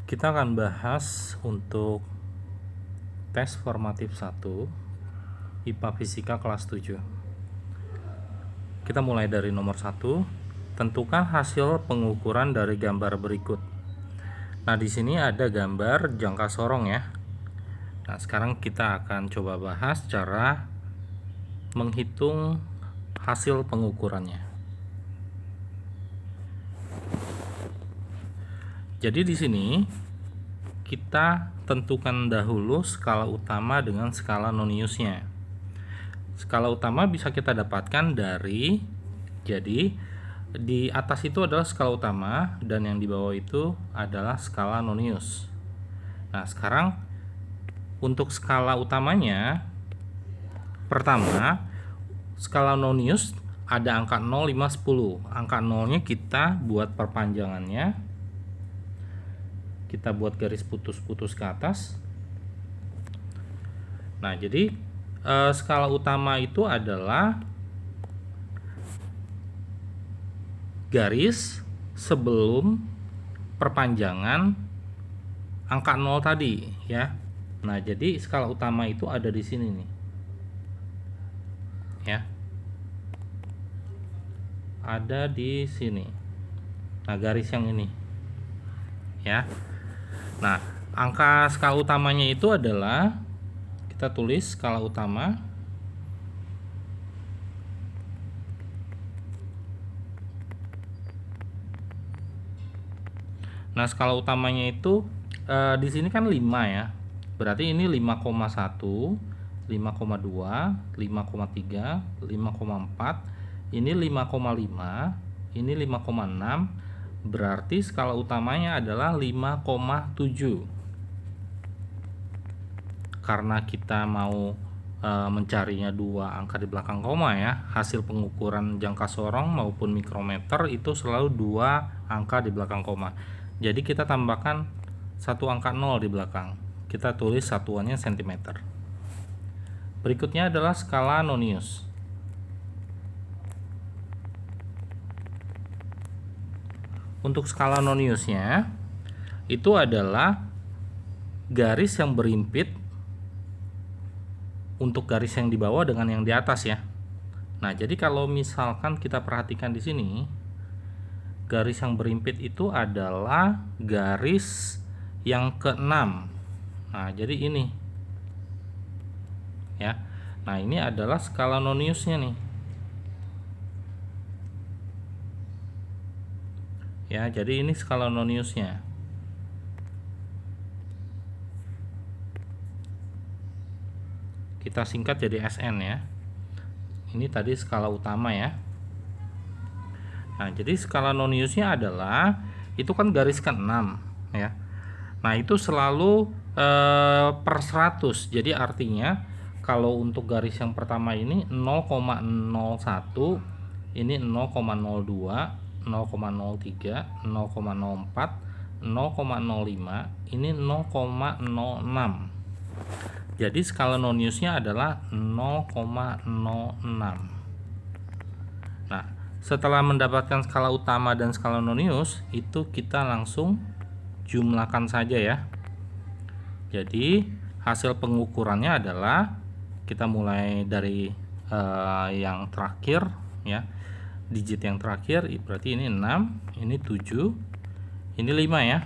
Kita akan bahas untuk tes formatif 1 IPA Fisika kelas 7. Kita mulai dari nomor 1. Tentukan hasil pengukuran dari gambar berikut. Nah, di sini ada gambar jangka sorong ya. Nah, sekarang kita akan coba bahas cara menghitung hasil pengukurannya. Jadi di sini kita tentukan dahulu skala utama dengan skala noniusnya. Skala utama bisa kita dapatkan dari, jadi di atas itu adalah skala utama dan yang di bawah itu adalah skala nonius. Nah, sekarang untuk skala utamanya, pertama skala nonius ada angka 0, 5, 10. Angka 0-nya kita buat perpanjangannya, kita buat garis putus-putus ke atas. Nah, jadi skala utama itu adalah garis sebelum perpanjangan angka 0 tadi ya. Nah, jadi skala utama itu ada di sini nih. Ya. Ada di sini. Nah, garis yang ini. Ya. Nah, angka skala utamanya itu adalah, kita tulis skala utama Nah, skala utamanya itu di sini kan 5 ya. Berarti ini 5,1, 5,2, 5,3, 5,4, ini 5,5, ini 5,6. Berarti skala utamanya adalah 5,7. Karena kita mau mencarinya dua angka di belakang koma ya, hasil pengukuran jangka sorong maupun mikrometer itu selalu dua angka di belakang koma. Jadi kita tambahkan satu angka 0 di belakang. Kita tulis satuannya cm. Berikutnya adalah skala nonius. Untuk skala noniusnya itu adalah garis yang berimpit untuk garis yang di bawah dengan yang di atas ya. Nah, jadi kalau misalkan kita perhatikan di sini, garis yang berimpit itu adalah garis yang ke-6. Nah, jadi ini ya. Nah, ini adalah skala noniusnya nih. Ya, jadi ini skala noniusnya. Kita singkat jadi SN ya. Ini tadi skala utama ya. Nah, jadi skala noniusnya adalah, itu kan garis ke-6 ya. Nah, itu selalu per 100. Jadi artinya kalau untuk garis yang pertama ini 0,01, ini 0,02, 0,03, 0,04, 0,05, ini 0,06. Jadi skala noniusnya adalah 0,06. Nah, setelah mendapatkan skala utama dan skala nonius, itu kita langsung jumlahkan saja ya. Jadi hasil pengukurannya adalah, kita mulai dari yang terakhir ya, digit yang terakhir, berarti ini 6, ini 7, ini 5 ya.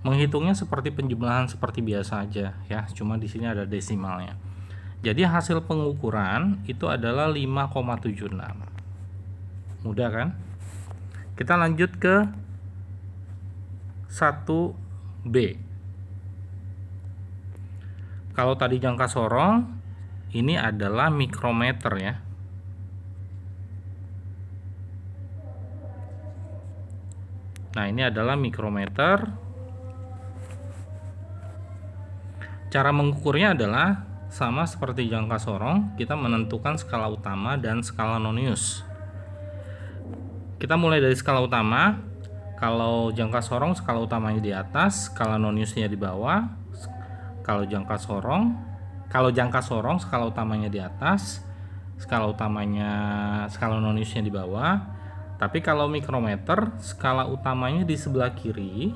Menghitungnya seperti penjumlahan seperti biasa aja ya, cuma di sini ada desimalnya. Jadi hasil pengukuran itu adalah 5,76. Mudah kan? Kita lanjut ke 1B. Kalau tadi jangka sorong, ini adalah mikrometer ya. Nah, ini adalah mikrometer. Cara mengukurnya adalah sama seperti jangka sorong, kita menentukan skala utama dan skala nonius. Kita mulai dari skala utama. Kalau jangka sorong skala utamanya di atas, skala noniusnya di bawah. Kalau jangka sorong skala utamanya di atas, skala noniusnya di bawah. Tapi kalau mikrometer, skala utamanya di sebelah kiri,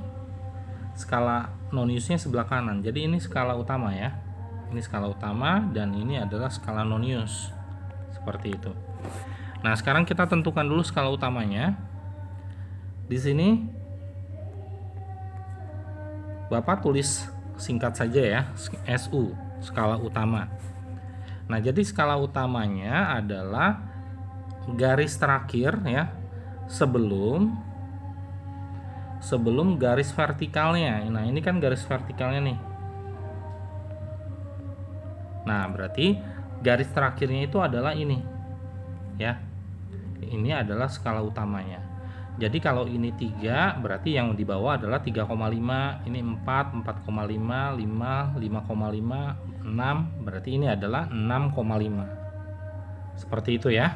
skala noniusnya sebelah kanan. Jadi ini skala utama ya. Ini skala utama dan ini adalah skala nonius. Seperti itu. Nah, sekarang kita tentukan dulu skala utamanya. Di sini Bapak tulis singkat saja ya, SU, skala utama. Nah, jadi skala utamanya adalah garis terakhir ya, sebelum garis vertikalnya. Nah, ini kan garis vertikalnya nih. Nah, berarti garis terakhirnya itu adalah ini. Ya. Ini adalah skala utamanya. Jadi kalau ini 3, berarti yang di bawah adalah 3,5, ini 4, 4,5, 5, 5,5, 6, berarti ini adalah 6,5. Seperti itu ya.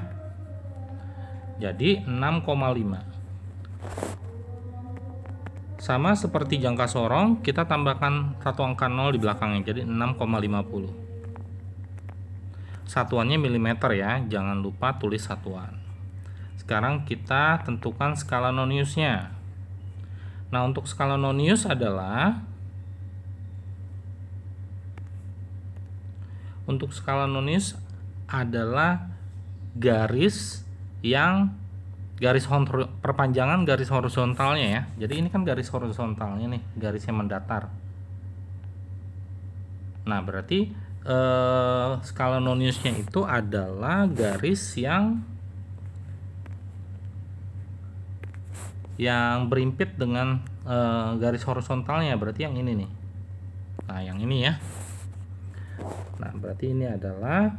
Jadi 6,5. Sama seperti jangka sorong, kita tambahkan satu angka 0 di belakangnya, jadi 6,50. Satuannya milimeter ya, jangan lupa tulis satuan. Sekarang kita tentukan skala noniusnya. Nah, untuk skala nonius adalah garis perpanjangan garis horizontalnya ya. Jadi ini kan garis horizontalnya nih, garis yang mendatar. Nah, berarti skala noniusnya itu adalah garis yang berimpit dengan garis horizontalnya, berarti yang ini nih. Nah, yang ini ya. Nah, berarti ini adalah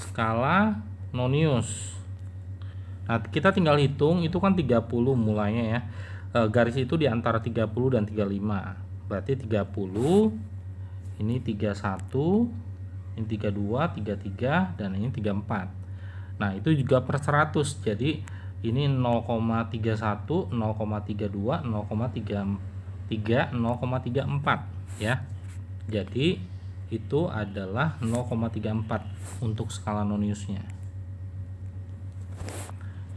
skala nonius. Nah, kita tinggal hitung, itu kan 30 mulainya ya. Garis itu di antara 30 dan 35. Berarti 30, ini 31, ini 32, 33, dan ini 34. Nah, itu juga per 100. Jadi ini 0,31, 0,32, 0,33, 0,34 ya. Jadi itu adalah 0,34 untuk skala noniusnya.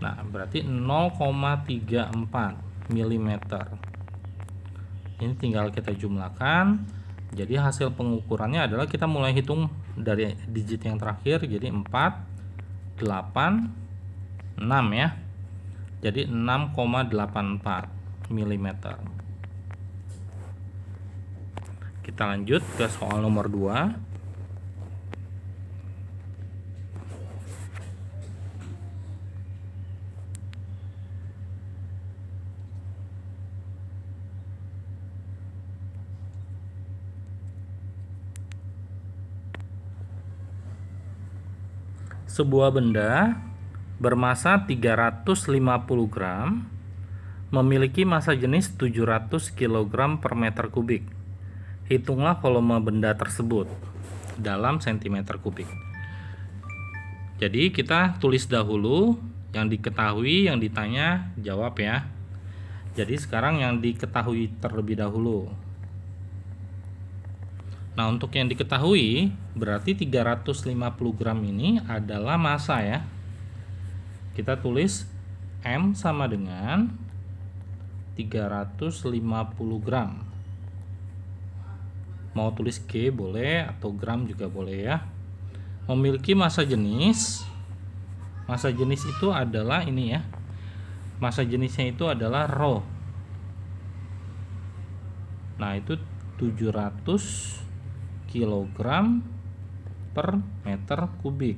Nah, berarti 0,34 mm. Ini tinggal kita jumlahkan. Jadi hasil pengukurannya adalah kita mulai hitung dari digit yang terakhir, jadi 4, 8, 6 ya. Jadi 6,84 mm. Kita lanjut ke soal nomor 2. Sebuah benda bermasa 350 gram memiliki massa jenis 700 kg per meter kubik. Hitunglah volume benda tersebut dalam cm3. Jadi kita tulis dahulu yang diketahui, yang ditanya jawab ya. Jadi sekarang yang diketahui terlebih dahulu. Nah, untuk yang diketahui berarti 350 gram ini adalah massa ya. Kita tulis M sama dengan 350 gram. Mau tulis G boleh atau gram juga boleh ya. Memiliki massa jenis. Massa jenis itu adalah ini ya. Massa jenisnya itu adalah rho. Nah, itu 700 kg per meter kubik.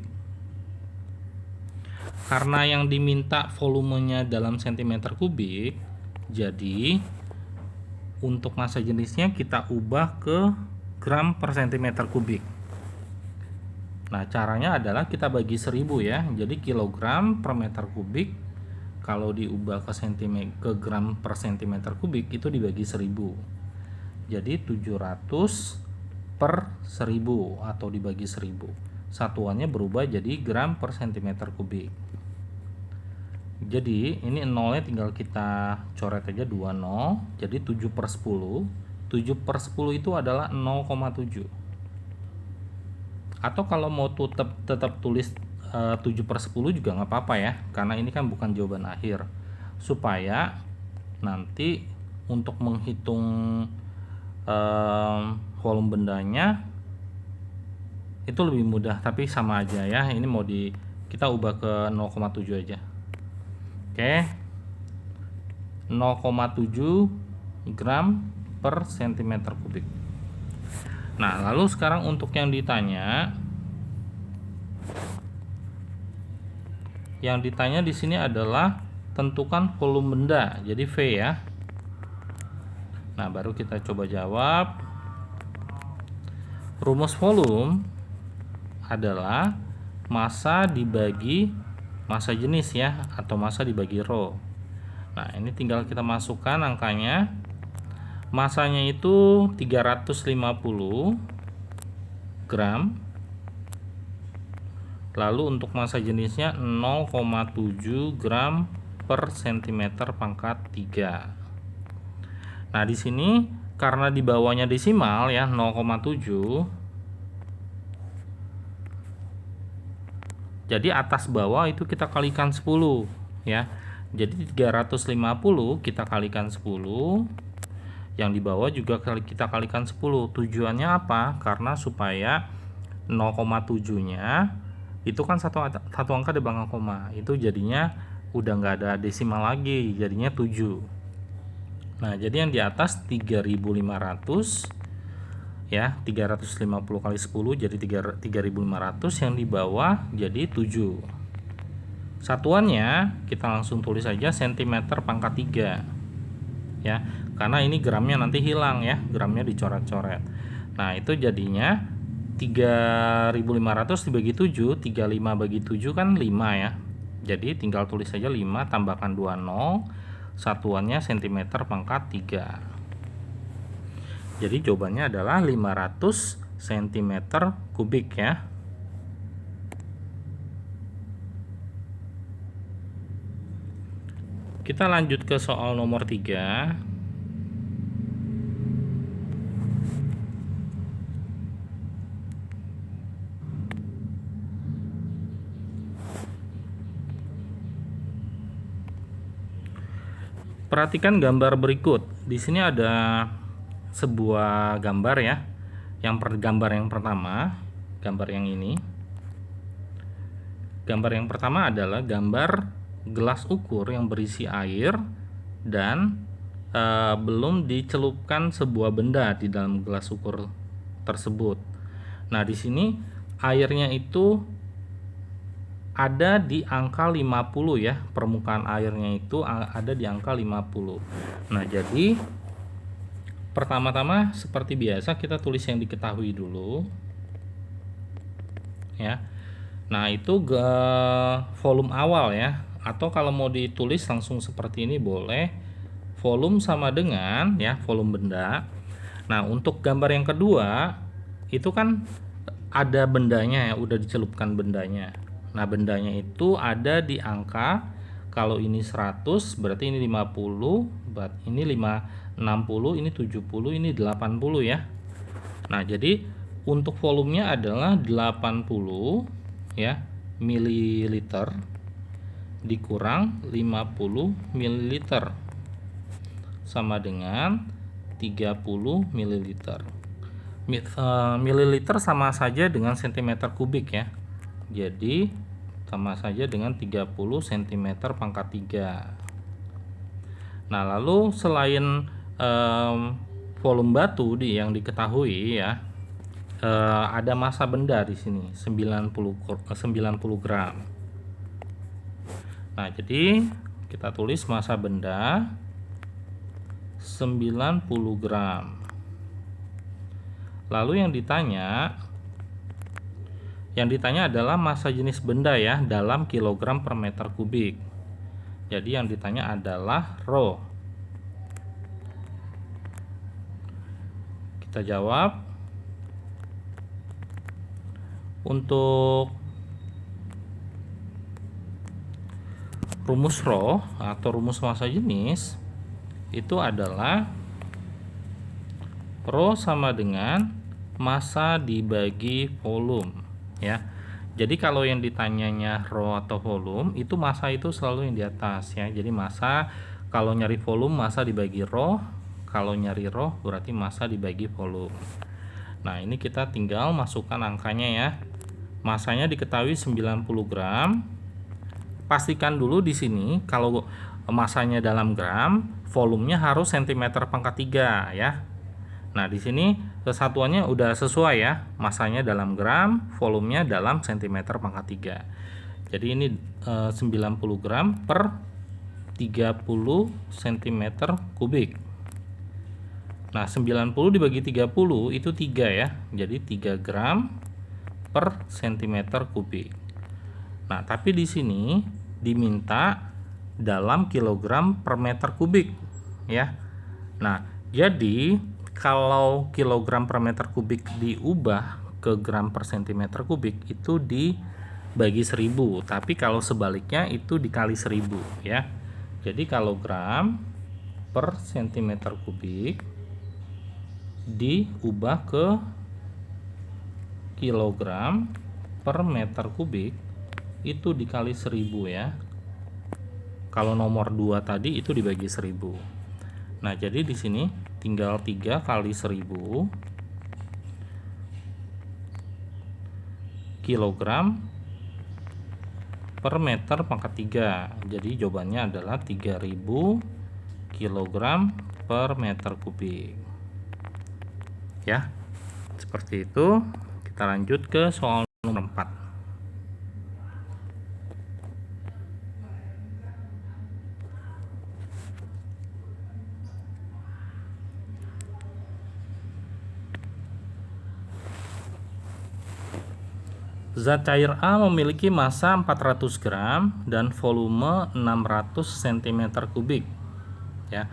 Karena yang diminta volumenya dalam cm3, jadi untuk massa jenisnya kita ubah ke gram per cm3. Nah, caranya adalah kita bagi 1000 ya. Jadi kilogram per meter kubik kalau diubah ke gram per cm3 itu dibagi 1000. Jadi 700 per 1000 atau dibagi 1000. Satuannya berubah jadi gram per cm3. Jadi ini nolnya tinggal kita coret aja 2 nol. Jadi 7 per 10. 7 per 10 itu adalah 0,7. Atau kalau mau tetap tulis 7 per 10 juga nggak apa-apa ya. Karena ini kan bukan jawaban akhir. Supaya nanti untuk menghitung volume bendanya itu lebih mudah, tapi sama aja ya. Ini mau kita ubah ke 0,7 aja. Oke, 0,7 gram per cm kubik. Nah, lalu sekarang untuk yang ditanya di sini adalah tentukan volume benda, jadi V ya. Nah, baru kita coba jawab. Rumus volume adalah massa dibagi massa jenis ya, atau massa dibagi rho. Nah, ini tinggal kita masukkan angkanya. Massanya itu 350 gram. Lalu untuk massa jenisnya 0,7 gram per cm pangkat 3. Nah, di sini karena di bawahnya desimal ya, 0,7. Jadi atas bawah itu kita kalikan 10 ya. Jadi 350 kita kalikan 10. Yang di bawah juga kita kalikan 10. Tujuannya apa? Karena supaya 0,7-nya itu kan satu angka di belakang koma. Itu jadinya udah nggak ada desimal lagi, jadinya 7. Nah, jadi yang di atas 3.500 ya, 350 kali 10 jadi 3.500, yang di bawah jadi 7. Satuannya kita langsung tulis aja cm pangkat 3 ya, karena ini gramnya nanti hilang ya, gramnya dicoret-coret. Nah, itu jadinya 3.500 dibagi 7, 35 bagi 7 kan 5 ya. Jadi tinggal tulis saja 5 tambahkan 20, satuannya cm pangkat 3. Jadi jawabannya adalah 500 cm kubik ya. Kita lanjut ke soal nomor 3. Perhatikan gambar berikut. Di sini ada sebuah gambar ya. Gambar yang pertama, gambar yang ini. Gambar yang pertama adalah gambar gelas ukur yang berisi air dan belum dicelupkan sebuah benda di dalam gelas ukur tersebut. Nah, di sini airnya itu ada di angka 50 ya, permukaan airnya itu ada di angka 50. Nah, jadi pertama-tama seperti biasa kita tulis yang diketahui dulu ya. Nah, itu volume awal ya, atau kalau mau ditulis langsung seperti ini boleh. Volume sama dengan ya, volume benda. Nah, untuk gambar yang kedua itu kan ada bendanya ya, udah dicelupkan bendanya. Nah, bendanya itu ada di angka, kalau ini 100 berarti ini 50, ini 60, ini 70, ini 80 ya. Nah, jadi untuk volumenya adalah 80 ya mililiter dikurang 50 mililiter sama dengan 30 mililiter. Mililiter sama saja dengan cm kubik ya. Jadi sama saja dengan 30 cm pangkat 3. Nah, lalu selain volume batu yang diketahui ya, ada massa benda di sini 90 gram. Nah, jadi kita tulis massa benda 90 gram. Lalu yang ditanya adalah massa jenis benda ya dalam kilogram per meter kubik. Jadi yang ditanya adalah rho. Kita jawab. Untuk rumus rho atau rumus massa jenis itu adalah rho sama dengan massa dibagi volume ya. Jadi kalau yang ditanyanya rho atau volume, itu massa itu selalu yang di atas ya. Jadi massa, kalau nyari volume massa dibagi rho, Kalau nyari rho berarti massa dibagi volume. Nah, ini kita tinggal masukkan angkanya ya. Massanya diketahui 90 gram. Pastikan dulu di sini kalau massanya dalam gram, volumenya harus cm pangkat 3 ya. Nah, di sini kesatuannya udah sesuai ya. Massanya dalam gram, volumenya dalam cm pangkat 3. Jadi ini 90 gram per 30 cm kubik. Nah, 90 dibagi 30 itu 3 ya. Jadi 3 gram per cm kubik. Nah, tapi di sini diminta dalam kilogram per meter kubik ya. Nah, jadi kalau kilogram per meter kubik diubah ke gram per centimeter kubik itu dibagi 1000, tapi kalau sebaliknya itu dikali 1000 ya. Jadi kalau gram per centimeter kubik diubah ke kilogram per meter kubik itu dikali 1000 ya. Kalau nomor 2 tadi itu dibagi 1000. Nah, jadi di sini tinggal 3 kali 1000 kilogram per meter pangkat 3. Jadi jawabannya adalah 3000 kilogram per meter kubik. Ya. Seperti itu. Kita lanjut ke soal nomor 4. Zat cair A memiliki massa 400 gram dan volume 600 cm kubik. Ya.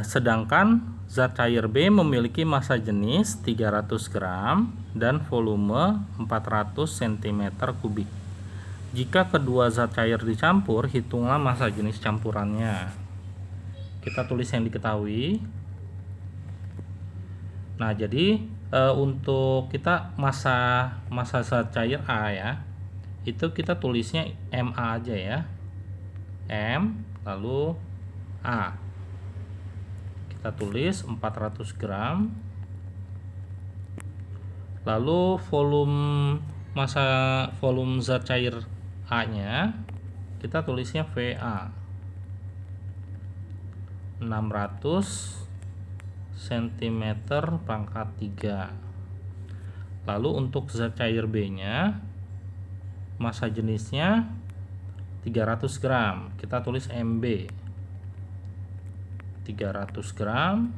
Sedangkan zat cair B memiliki massa jenis 300 gram dan volume 400 cm kubik. Jika kedua zat cair dicampur, hitunglah massa jenis campurannya. Kita tulis yang diketahui. Nah, jadi untuk kita massa zat cair A ya, itu kita tulisnya MA aja ya. M lalu A. Kita tulis 400 gram. Lalu volume zat cair A-nya kita tulisnya VA. 600 cm pangkat 3. Lalu untuk zat cair B-nya massa jenisnya 300 gram. Kita tulis MB. 300 gram.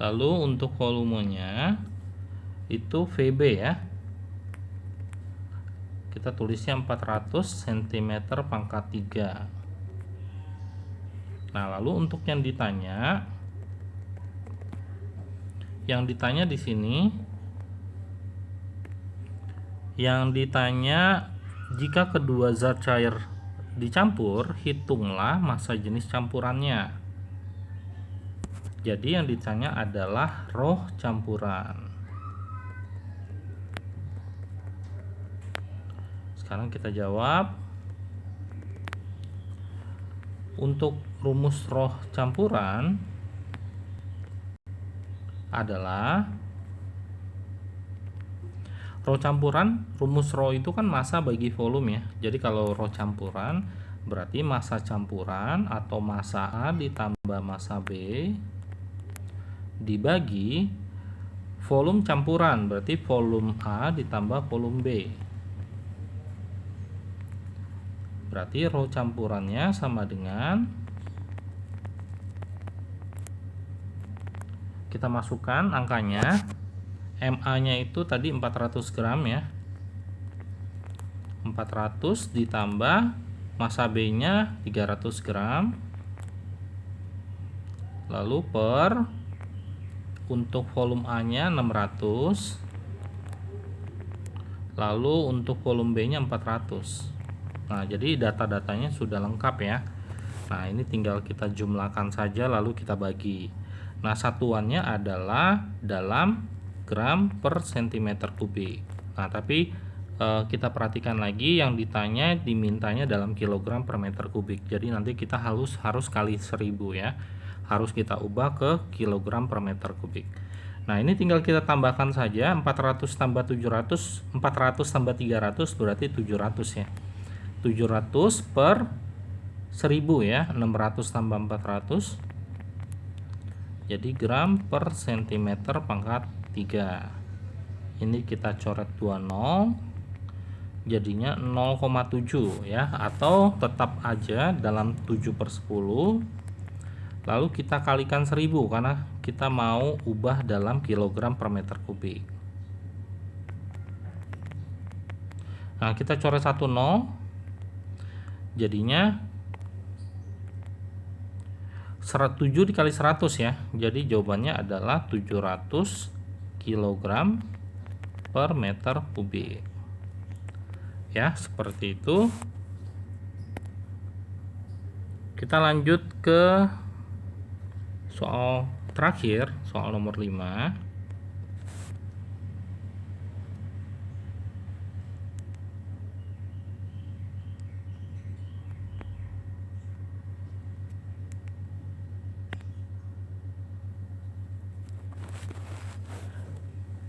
Lalu untuk volumenya itu VB ya. Kita tulisnya 400 cm pangkat 3. Nah, lalu untuk yang ditanya di sini, yang ditanya jika kedua zat cair dicampur, hitunglah massa jenis campurannya. Jadi yang ditanya adalah rho campuran. Sekarang kita jawab. Untuk rumus rho campuran adalah rho campuran, rumus rho itu kan massa bagi volume ya. Jadi kalau rho campuran berarti massa campuran atau massa A ditambah massa B dibagi volume campuran, berarti volume A ditambah volume B. Berarti rho campurannya sama dengan, kita masukkan angkanya. MA-nya itu tadi 400 gram ya. 400 ditambah massa B-nya 300 gram. Lalu per untuk volume A-nya 600. Lalu untuk volume B-nya 400. Nah, jadi data-datanya sudah lengkap ya. Nah, ini tinggal kita jumlahkan saja lalu kita bagi. Nah, satuannya adalah dalam gram per centimeter kubik. Nah, tapi kita perhatikan lagi yang dimintanya dalam kilogram per meter kubik. Jadi nanti kita harus kali 1000 ya. harus kita ubah ke kilogram per meter kubik. Nah, ini tinggal kita tambahkan saja 400 tambah 700, 400 tambah 300 berarti 700 ya. 700 per 1000 ya, 600 tambah 400. Jadi gram per sentimeter pangkat 3. Ini kita coret 20, jadinya 0,7 ya, atau tetap aja dalam 7/10. Lalu kita kalikan 1000 karena kita mau ubah dalam kilogram per meter kubik. Nah, kita coret 1 0, jadinya 7 dikali 100 ya. Jadi jawabannya adalah 700 kilogram per meter kubik. Ya, seperti itu. Kita lanjut ke soal terakhir, soal nomor 5.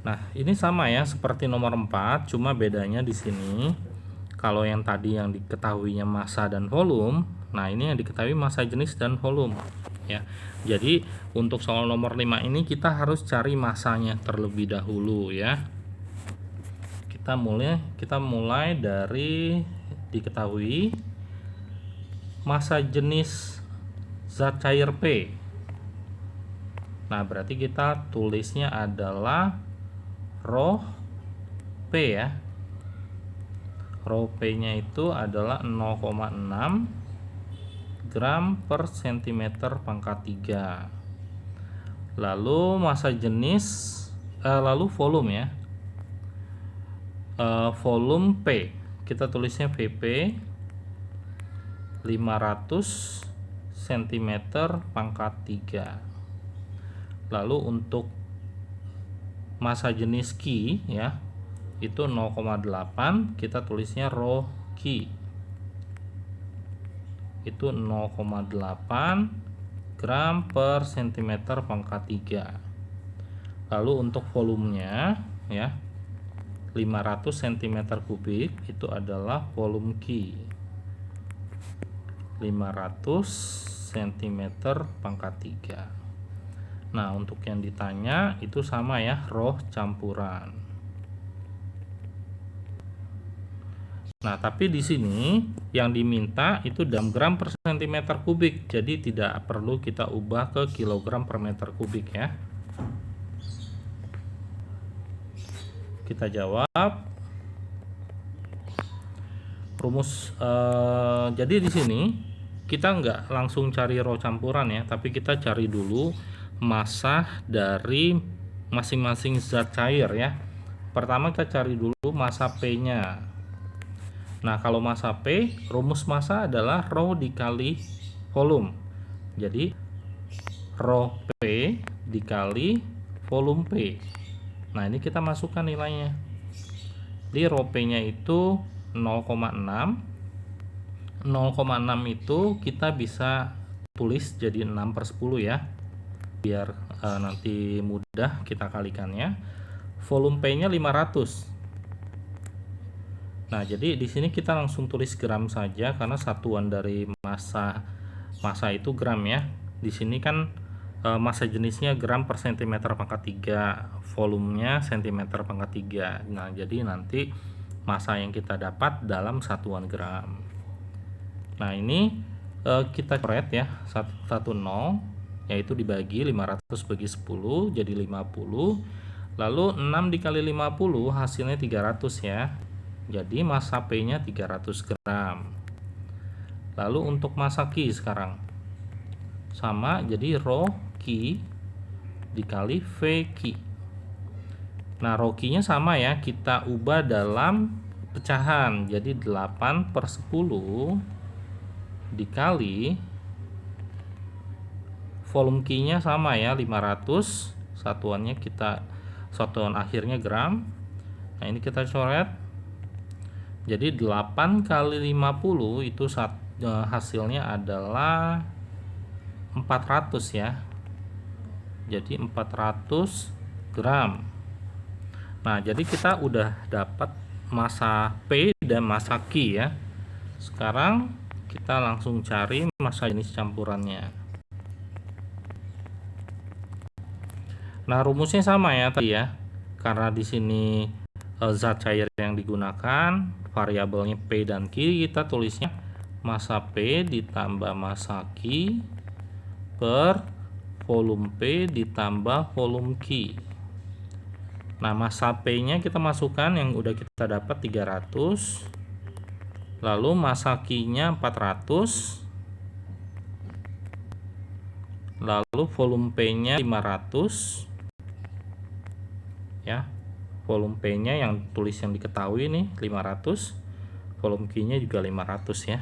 Nah, ini sama ya seperti nomor 4, cuma bedanya di sini kalau yang tadi yang diketahuinya massa dan volume, nah ini yang diketahui massa jenis dan volume ya. Jadi untuk soal nomor 5 ini kita harus cari massanya terlebih dahulu ya. Kita mulai dari diketahui massa jenis zat cair P. Nah, berarti kita tulisnya adalah rho P ya. Rho P-nya itu adalah 0,6 gram per sentimeter pangkat 3. Lalu massa jenis lalu volume ya. Volume P kita tulisnya Vp 500 cm pangkat 3. Lalu untuk massa jenis Q ya itu 0,8, kita tulisnya rho Q itu 0,8 gram per sentimeter pangkat 3. Lalu untuk volumenya ya 500 cm kubik itu adalah volume Q 500 cm pangkat 3. Nah, untuk yang ditanya itu sama ya, rho campuran. Nah, tapi di sini yang diminta itu dalam gram per sentimeter kubik, jadi tidak perlu kita ubah ke kilogram per meter kubik ya. Kita jawab. Rumus jadi di sini kita nggak langsung cari rho campuran ya, tapi kita cari dulu massa dari masing-masing zat cair ya. Pertama kita cari dulu massa P-nya. Nah, kalau massa P, rumus massa adalah rho dikali volume. Jadi rho P dikali volume P. Nah, ini kita masukkan nilainya. Di rho P-nya itu 0,6. 0,6 itu kita bisa tulis jadi 6/10 ya. Biar nanti mudah kita kalikannya. Volume P-nya 500. Nah, jadi di sini kita langsung tulis gram saja karena satuan dari massa itu gram ya. Di sini kan massa jenisnya gram per sentimeter pangkat 3, volumenya sentimeter pangkat 3. Nah, jadi nanti massa yang kita dapat dalam satuan gram. Nah, ini kita coret ya 10, yaitu dibagi 500 bagi 10 jadi 50. Lalu 6 dikali 50 hasilnya 300 ya. Jadi massa P-nya 300 gram. Lalu untuk massa Q sekarang sama, jadi rho Q dikali VQ. Nah, rho Q-nya sama ya, kita ubah dalam pecahan. Jadi 8/10 dikali volume Q-nya sama ya, 500. Satuan akhirnya gram. Nah, ini kita coret. Jadi 8 kali 50 itu hasilnya adalah 400 ya. Jadi 400 gram. Nah, jadi kita udah dapat massa P dan massa Q ya. Sekarang kita langsung cari massa jenis campurannya. Nah, rumusnya sama ya tadi ya. Karena di sini zat cair yang digunakan variabelnya P dan Q, kita tulisnya massa P ditambah massa Q per volume P ditambah volume Q. Nah, massa P-nya kita masukkan yang udah kita dapat 300. Lalu massa Q-nya 400. Lalu volume P-nya 500. Ya. Volume P-nya yang tulis yang diketahui nih 500. Volume Q-nya juga 500 ya.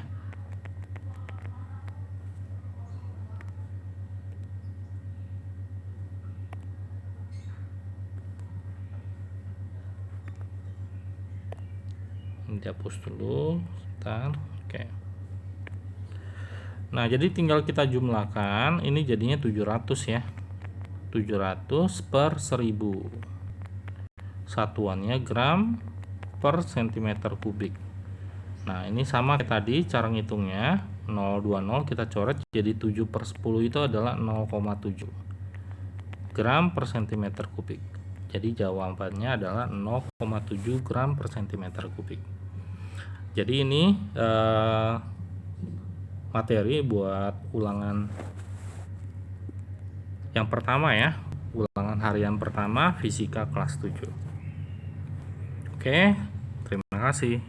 Ini dihapus dulu, sebentar. Oke. Nah, jadi tinggal kita jumlahkan, ini jadinya 700 ya. 700 per 1000. Satuannya gram per cm kubik. Nah, ini sama kayak tadi cara ngitungnya. 020 kita coret jadi 7 per 10 itu adalah 0,7 gram per cm kubik. Jadi jawabannya adalah 0,7 gram per cm kubik. Jadi ini materi buat ulangan yang pertama ya, ulangan harian pertama fisika kelas 7. Oke, terima kasih.